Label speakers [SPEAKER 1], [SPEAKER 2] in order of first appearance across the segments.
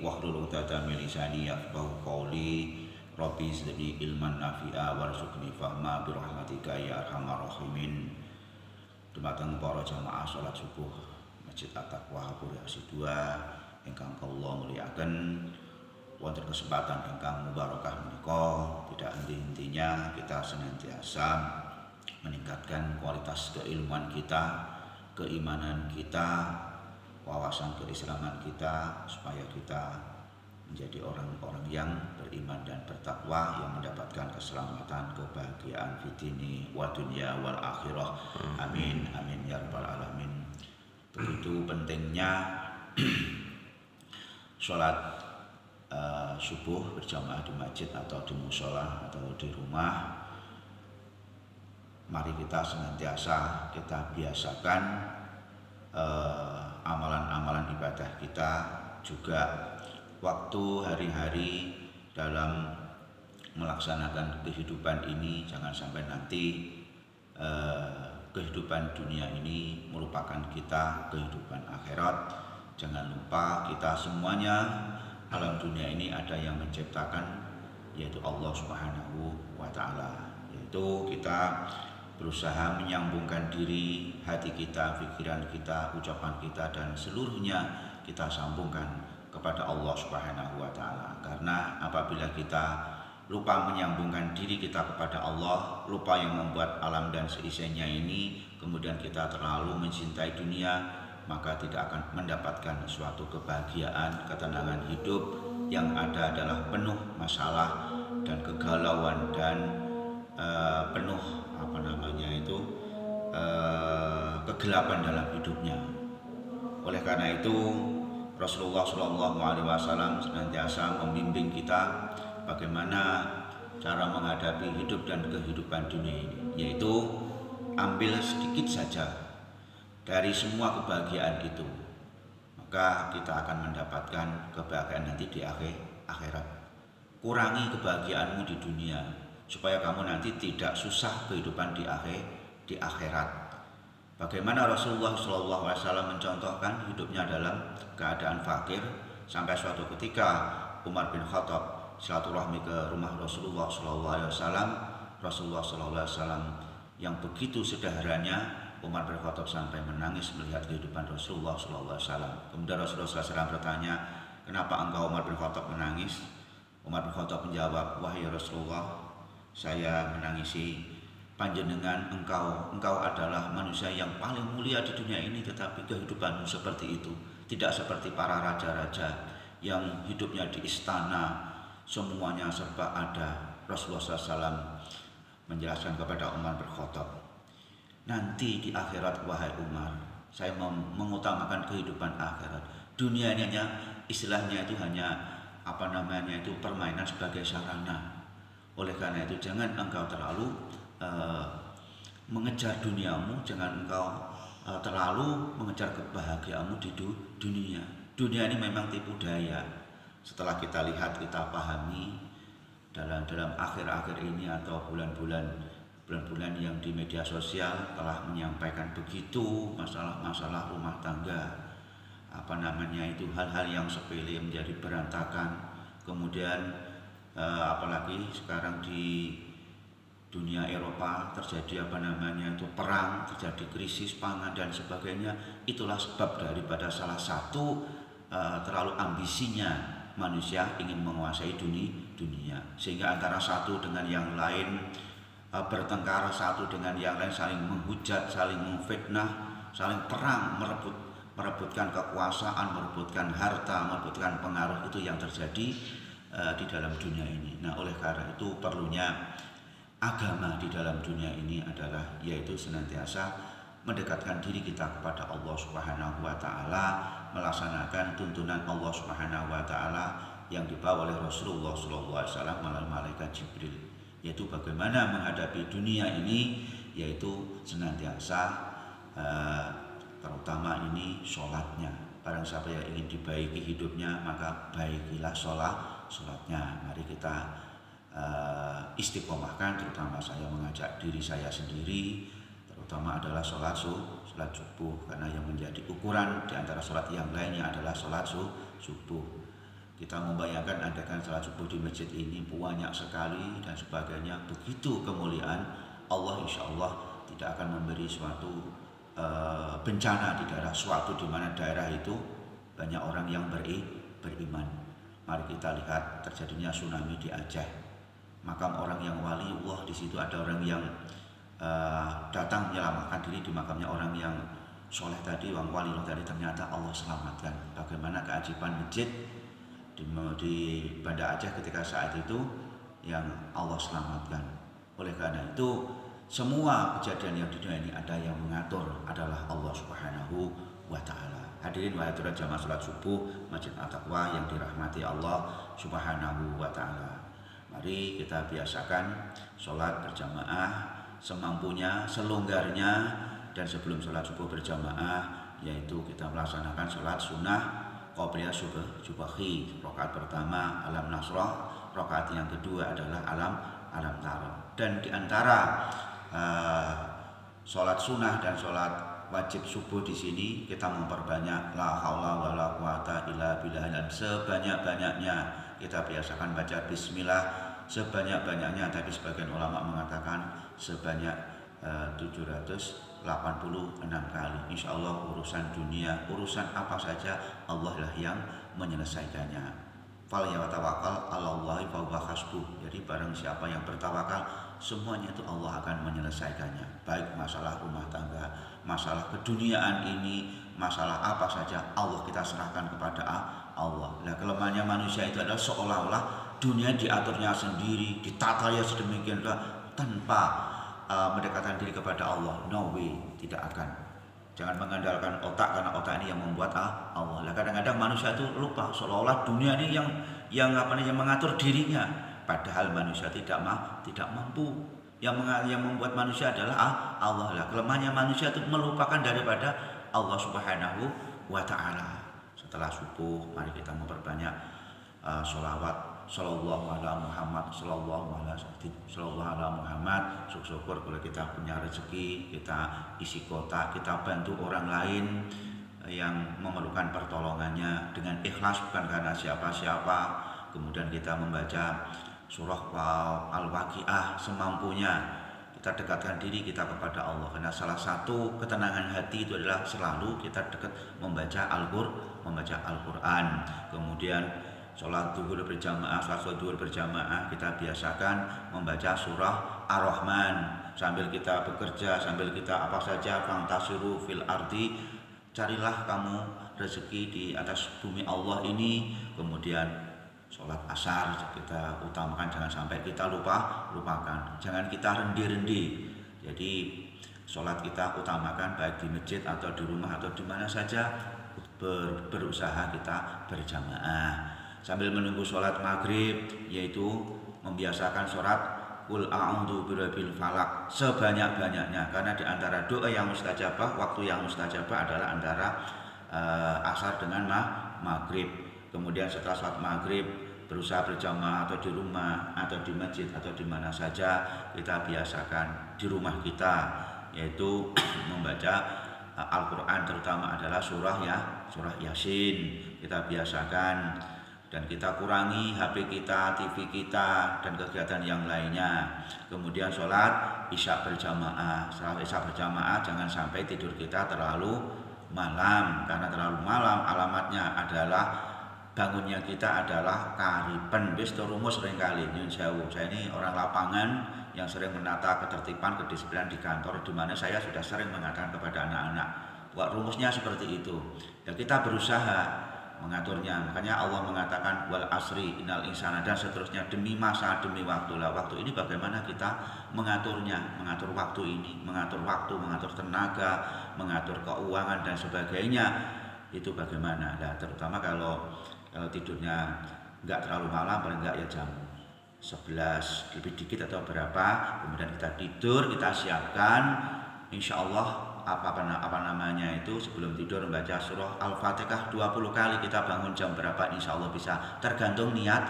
[SPEAKER 1] wahlul 'uqdatam min lisani yafqahu qawli. Rabbi zidni ilman nafi'a warzuqni fahma bi rahmatika ya arhamar rahimin. Dumateng para jamaah salat subuh Masjid At-Taqwa Purwasi 2 ingkang kula mulyakaken, wonten kesempatan ingkang mubarakah menika tidak henti-hentinya kita senantiasa meningkatkan kualitas keilmuan kita, keimanan kita, wawasan keislaman kita, supaya kita menjadi orang-orang yang beriman dan bertakwa, yang mendapatkan keselamatan, kebahagiaan fitini wa dunya wal akhirah. Amin amin ya rabbal alamin. Begitu pentingnya sholat subuh berjamaah di masjid atau di mushola atau di rumah. Mari kita senantiasa kita biasakan amalan-amalan ibadah kita, juga waktu hari-hari dalam melaksanakan kehidupan ini. Jangan sampai nanti kehidupan dunia ini merupakan kita kehidupan akhirat. Jangan lupa kita semuanya, alam dunia ini ada yang menciptakan, yaitu Allah Subhanahu wa Ta'ala. Yaitu kita berusaha menyambungkan diri, hati kita, pikiran kita, ucapan kita, dan seluruhnya kita sambungkan kepada Allah Subhanahu wa Ta'ala. Karena apabila kita lupa menyambungkan diri kita kepada Allah, lupa yang membuat alam dan seisinya ini, kemudian kita terlalu mencintai dunia, maka tidak akan mendapatkan suatu kebahagiaan, ketenangan hidup. Yang ada adalah penuh masalah dan kegalauan dan penuh kegelapan dalam hidupnya. Oleh karena itu Rasulullah SAW senantiasa membimbing kita bagaimana cara menghadapi hidup dan kehidupan dunia ini, yaitu ambil sedikit saja dari semua kebahagiaan itu, maka kita akan mendapatkan kebahagiaan nanti di akhirat. Kurangi kebahagiaanmu di dunia supaya kamu nanti tidak susah kehidupan di akhirat. Bagaimana Rasulullah SAW mencontohkan hidupnya dalam keadaan fakir, sampai suatu ketika Umar bin Khattab silaturahmi ke rumah Rasulullah SAW. Rasulullah SAW yang begitu sederhananya, Umar bin Khattab sampai menangis melihat kehidupan Rasulullah SAW. Kemudian Rasulullah SAW bertanya, kenapa engkau Umar bin Khattab menangis? Umar bin Khattab menjawab, wahai Rasulullah, saya menangisi panjenengan, engkau adalah manusia yang paling mulia di dunia ini, tetapi kehidupanmu seperti itu, tidak seperti para raja-raja yang hidupnya di istana, semuanya serba ada. Rasulullah SAW menjelaskan kepada Umar bin Khattab, nanti di akhirat wahai Umar, saya mengutamakan kehidupan akhirat. Dunia ini hanya istilahnya itu hanya permainan sebagai sarana. Oleh karena itu jangan engkau terlalu mengejar duniamu, jangan engkau terlalu mengejar kebahagiaanmu di dunia. Dunia ini memang tipu daya. Setelah kita lihat, kita pahami dalam akhir-akhir ini atau bulan-bulan yang di media sosial telah menyampaikan begitu masalah-masalah rumah tangga, hal-hal yang sepele menjadi berantakan. Kemudian apalagi sekarang di dunia Eropa terjadi perang, terjadi krisis pangan dan sebagainya. Itulah sebab daripada salah satu terlalu ambisinya manusia ingin menguasai dunia, sehingga antara satu dengan yang lain bertengkar, satu dengan yang lain saling menghujat, saling memfitnah, saling perang, merebutkan kekuasaan, merebutkan harta, merebutkan pengaruh. Itu yang terjadi di dalam dunia ini. Nah, oleh karena itu perlunya agama di dalam dunia ini adalah yaitu senantiasa mendekatkan diri kita kepada Allah Subhanahu wa Ta'ala, melaksanakan tuntunan Allah Subhanahu wa Ta'ala yang dibawa oleh Rasulullah SAW melalui malaikat Jibril, yaitu bagaimana menghadapi dunia ini, yaitu senantiasa terutama ini sholatnya. Barang siapa yang ingin dibaiki hidupnya, maka baikilah sholatnya. Mari kita istiqomahkan, terutama saya mengajak diri saya sendiri, terutama adalah sholat subuh, karena yang menjadi ukuran di antara sholat yang lainnya adalah sholat subuh. Kita membayangkan adakan salat subuh di masjid ini banyak sekali dan sebagainya, begitu kemuliaan Allah, insya Allah tidak akan memberi suatu bencana di daerah suatu di mana daerah itu banyak orang yang beriman. Mari kita lihat terjadinya tsunami di Aceh, makam orang yang wali Allah, di situ ada orang yang datang menyelamatkan diri di makamnya orang yang soleh tadi, orang wali tadi, ternyata Allah selamatkan. Bagaimana keajaiban masjid di Banda Aceh ketika saat itu yang Allah selamatkan. Oleh karena itu semua kejadian yang di dunia ini ada yang mengatur adalah Allah Subhanahu wa Ta'ala. Hadirin wahai jamaah salat subuh Masjid At-Taqwa yang dirahmati Allah Subhanahu wa Ta'ala. Mari kita biasakan sholat berjamaah semampunya, selonggarnya, dan sebelum sholat subuh berjamaah yaitu kita melaksanakan sholat sunnah qobliyah subahi. Rakaat pertama alam nasrah, rakaat yang kedua adalah alam tara. Dan di antara sholat sunnah dan sholat wajib subuh di sini kita memperbanyak la haula wala quwata illa billah, dan sebanyak-banyaknya kita biasakan baca bismillah sebanyak-banyaknya. Tapi sebagian ulama mengatakan sebanyak 786 kali. Insya Allah urusan dunia, urusan apa saja Allah lah yang menyelesaikannya. Fal yatawakal 'alallahi fa huwa hasbuh. Jadi barang siapa yang bertawakal, semuanya itu Allah akan menyelesaikannya. Baik masalah rumah tangga, masalah keduniaan ini, masalah apa saja, Allah kita serahkan kepada Allah. Nah, kelemahannya manusia itu adalah seolah-olah dunia diaturnya sendiri, ditatanya sedemikian tanpa mendekatkan diri kepada Allah. No way, tidak akan. Jangan mengandalkan otak, karena otak ini yang membuat Allah. Nah, kadang-kadang manusia itu lupa seolah-olah dunia ini yang mengatur dirinya, padahal manusia tidak mampu. Yang membuat manusia adalah Allah. Lah, kelemahannya manusia itu melupakan daripada Allah Subhanahu wa Ta'ala. Setelah subuh, mari kita memperbanyak sholawat sallallahu ala Muhammad, sallallahu ala Muhammad. Syukur kalau kita punya rezeki, kita isi kota, kita bantu orang lain yang memerlukan pertolongannya dengan ikhlas, bukan karena siapa-siapa. Kemudian kita membaca surah Al-Waqiah semampunya. Kita dekatkan diri kita kepada Allah, karena salah satu ketenangan hati itu adalah selalu kita dekat membaca Al-Quran. Kemudian sholat zuhur berjamaah, sholat zuhur berjamaah kita biasakan membaca surah Ar-Rahman sambil kita bekerja, sambil kita apa saja. Fantasiru fil ardi, carilah kamu rezeki di atas bumi Allah ini. Kemudian sholat asar kita utamakan, jangan sampai kita lupakan, jangan kita rendi. Jadi sholat kita utamakan baik di masjid atau di rumah atau di mana saja, berusaha kita berjamaah. Sambil menunggu sholat maghrib, yaitu membiasakan sholat Qul a'udzu birabbil falaq sebanyak-banyaknya, karena di antara doa yang mustajabah, waktu yang mustajabah adalah antara asar dengan maghrib. Kemudian setelah sholat maghrib berusaha berjamaah atau di rumah atau di masjid atau di mana saja, kita biasakan di rumah kita yaitu membaca Al-Quran, terutama adalah surah Yasin. Kita biasakan, dan kita kurangi HP kita, TV kita, dan kegiatan yang lainnya. Kemudian sholat isya berjamaah. Setelah isya berjamaah jangan sampai tidur kita terlalu malam, karena terlalu malam alamatnya adalah bangunnya kita adalah karipen. Wis rumus seringkali nyun sewu. Saya ini orang lapangan yang sering menata ketertiban, kedisiplinan di kantor, di mana saya sudah sering mengatakan kepada anak-anak, buat rumusnya seperti itu. Ya, kita berusaha mengaturnya. Makanya Allah mengatakan wal asri innal insana, dan seterusnya, demi masa, demi waktu. Lah, waktu ini bagaimana kita mengaturnya, mengatur waktu ini, mengatur tenaga, mengatur keuangan dan sebagainya. Itu bagaimana? Nah, terutama kalau tidurnya enggak terlalu malam, paling enggak ya jam 11 lebih dikit atau berapa, kemudian kita tidur, kita siapkan insya Allah apa namanya itu sebelum tidur membaca surah Al-Fatihah 20 kali. Kita bangun jam berapa insya Allah bisa, tergantung niat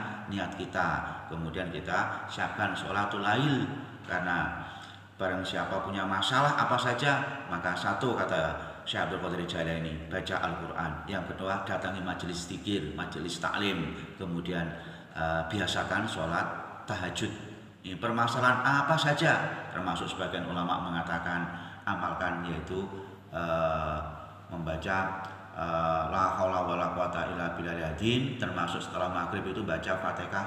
[SPEAKER 1] kita. Kemudian kita siapkan sholatul lail, karena barang siapa punya masalah apa saja, maka satu kata Syekh Abdul Qadir Jailani, baca Al-Quran. Yang kedua, datangi majelis zikir, majelis taklim. Kemudian biasakan sholat tahajud. Ini permasalahan apa saja, termasuk sebagian ulama mengatakan amalkan, yaitu membaca la haula wala quwata illa billahil azim, termasuk setelah maghrib itu baca Fatihah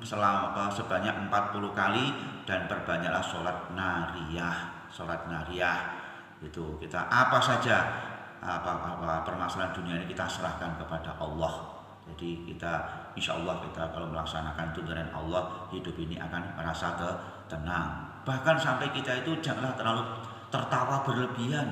[SPEAKER 1] sebanyak 40 kali, dan perbanyaklah sholat nariyah. Itu kita apa saja permasalahan dunia ini kita serahkan kepada Allah. Jadi kita insya Allah kita kalau melaksanakan tuntunan Allah, hidup ini akan merasa tenang. Bahkan sampai kita itu janganlah terlalu tertawa berlebihan.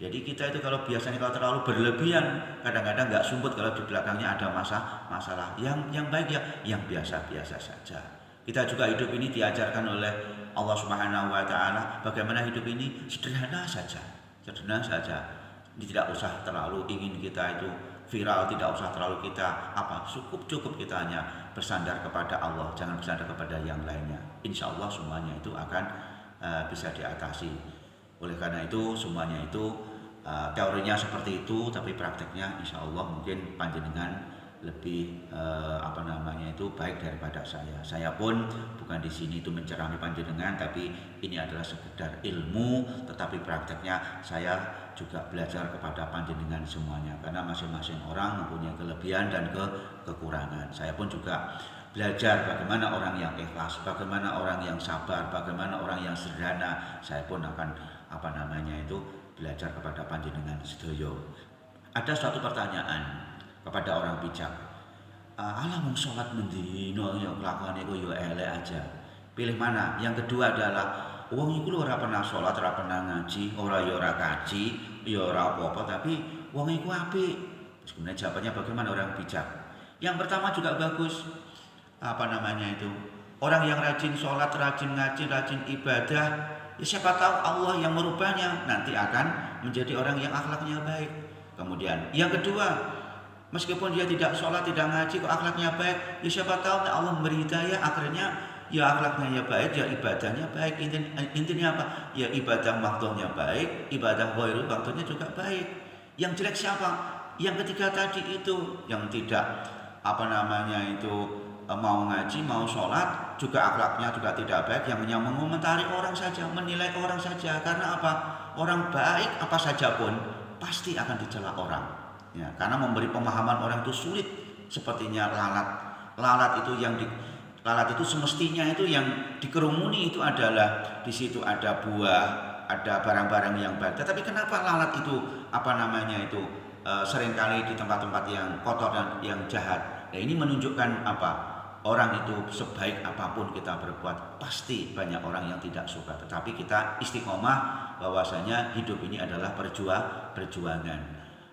[SPEAKER 1] Jadi kita itu kalau biasanya kalau terlalu berlebihan, kadang-kadang nggak sumput kalau di belakangnya ada masalah. Yang baik ya yang biasa-biasa saja. Kita juga hidup ini diajarkan oleh Allah Subhanahu wa taala bagaimana hidup ini sederhana saja. Ini tidak usah terlalu ingin kita itu viral, tidak usah terlalu kita cukup kita hanya bersandar kepada Allah, jangan bersandar kepada yang lainnya. Insya Allah semuanya itu akan bisa diatasi. Oleh karena itu semuanya itu teorinya seperti itu, tapi prakteknya insya Allah mungkin panjenengan lebih baik daripada saya. Saya pun bukan di sini itu mencerami panjenengan, tapi ini adalah sekedar ilmu, tetapi prakteknya saya juga belajar kepada panjenengan semuanya, karena masing-masing orang mempunyai kelebihan dan kekurangan. Saya pun juga belajar bagaimana orang yang ikhlas, bagaimana orang yang sabar, bagaimana orang yang sederhana. Saya pun akan belajar kepada panjenengan sedoyo. Ada suatu pertanyaan kepada orang bijak. Alah mung salat mendino ya kelakuane iku ya elek aja. Pilih mana? Yang kedua adalah wong iku ora pernah salat, ora pernah ngaji, ora kaji, ya ora apa-apa, tapi wong iku apik. Sebenarnya jawabannya bagaimana orang bijak? Yang pertama juga bagus. Orang yang rajin sholat, rajin ngaji, rajin ibadah, ya siapa tahu Allah yang merubahnya nanti akan menjadi orang yang akhlaknya baik. Kemudian yang kedua, meskipun dia tidak sholat, tidak ngaji, kok akhlaknya baik, ya siapa tahu Allah memberi hidayah, akhirnya ya akhlaknya ya baik, ya ibadahnya baik. Intinya apa? Ya ibadah waktunya baik, ibadah ghairul waktunya juga baik. Yang jelek siapa? Yang ketiga tadi itu, yang tidak mau ngaji, mau sholat, juga akhlaknya juga tidak baik, yang hanya mengomentari orang saja, menilai orang saja. Karena apa? Orang baik apa saja pun pasti akan dicela orang. Ya, karena memberi pemahaman orang itu sulit. Sepertinya lalat itu semestinya itu yang dikerumuni itu adalah di situ ada buah, ada barang-barang yang baik. Tetapi kenapa lalat itu seringkali di tempat-tempat yang kotor dan yang jahat? Nah, ini menunjukkan apa? Orang itu sebaik apapun kita berbuat, pasti banyak orang yang tidak suka. Tetapi kita istiqomah bahwasanya hidup ini adalah perjuangan.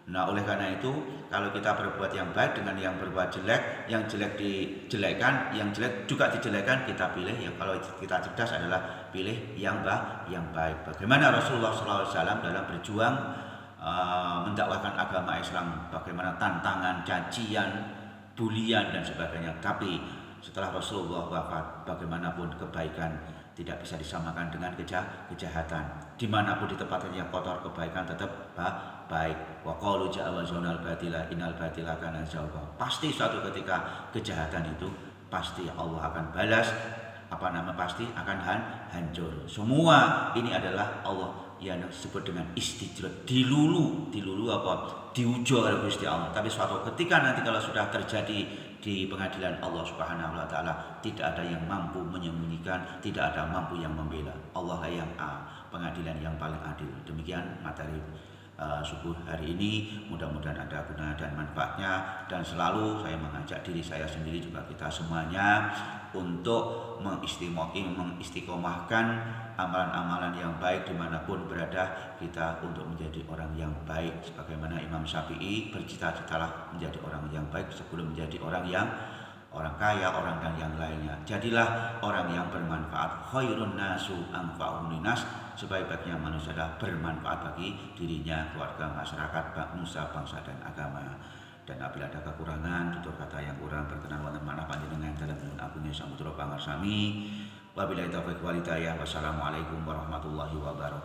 [SPEAKER 1] Nah, oleh karena itu, kalau kita berbuat yang baik dengan yang berbuat jelek, yang jelek dijelekkan, yang jelek juga dijelekkan, kita pilih yang kalau kita cerdas adalah pilih yang baik. Bagaimana Rasulullah SAW dalam berjuang mendakwahkan agama Islam, bagaimana tantangan, cacian, bulian dan sebagainya. Tapi setelah Rasulullah wafat, bagaimanapun kebaikan tidak bisa disamakan dengan kejahatan. Dimanapun di tempat yang kotor, kebaikan tetap baik. Wa qalu ja'awazunal batila innal batila kana zahuqa. Pasti suatu ketika kejahatan itu pasti Allah akan balas, pasti akan hancur. Semua ini adalah Allah yang disebut dengan istijlad, dilulu diujo oleh Gusti Allah. Tapi suatu ketika nanti kalau sudah terjadi di pengadilan Allah Subhanahu wa taala, tidak ada yang mampu menyembunyikan, tidak ada mampu yang membela. Allah yang pengadilan yang paling adil. Demikian materi subuh hari ini, mudah-mudahan ada guna dan manfaatnya, dan selalu saya mengajak diri saya sendiri juga kita semuanya untuk mengistiqomahkan amalan-amalan yang baik dimanapun berada kita, untuk menjadi orang yang baik. Sebagaimana Imam Syafi'i bercita-citalah menjadi orang yang baik sebelum menjadi orang kaya, orang dan yang lainnya. Jadilah orang yang bermanfaat. Khairun nasu anfa'un linnas. Sebaik-baiknya manusia adalah bermanfaat bagi dirinya, keluarga, masyarakat, bangsa, dan agama. Dan apabila ada kekurangan, tutur kata yang kurang berkenan wonten manah panjenengan dalam nyuwun agung samutra pangarsami. Wabillahi taufiq wal hidayah. Wassalamualaikum warahmatullahi wabarakatuh.